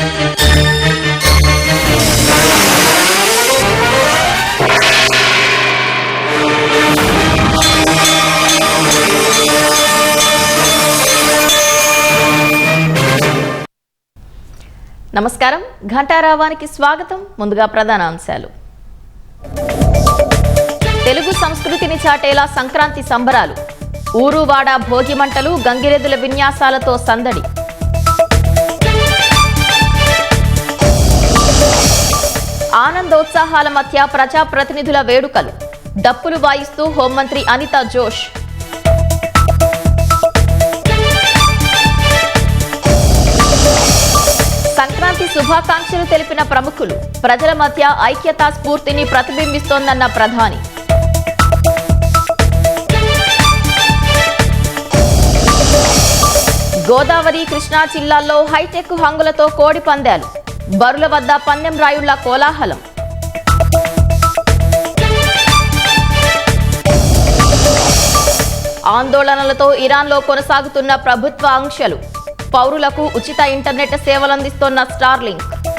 నమస్కారం, ఘంటారావానికి స్వాగతం. ముందుగా ప్రధాన అంశాలు. తెలుగు సంస్కృతిని చాటేలా సంక్రాంతి సంబరాలు. ఊరువాడ భోగి మంటలు, గంగిరెద్దుల విన్యాసాలతో సందడి. ఆనందోత్సాహాల మధ్య ప్రజాప్రతినిధుల వేడుకలు. డప్పులు వాయిస్తూ హోంమంత్రి అనిత జోష్. సంక్రాంతి శుభాకాంక్షలు తెలిపిన ప్రముఖులు. ప్రజల మధ్య ఐక్యతా స్ఫూర్తిని ప్రతిబింబిస్తోందన్న ప్రధాని. గోదావరి, కృష్ణా జిల్లాల్లో హైటెక్ హంగులతో కోడి పందాలు. బరుల వద్ద పందెం రాయుళ్ల కోలాహలం. ఆందోళనలతో ఇరాన్లో కొనసాగుతున్న ప్రభుత్వ ఆంక్షలు. పౌరులకు ఉచిత ఇంటర్నెట్ సేవలందిస్తోన్న స్టార్లింక్.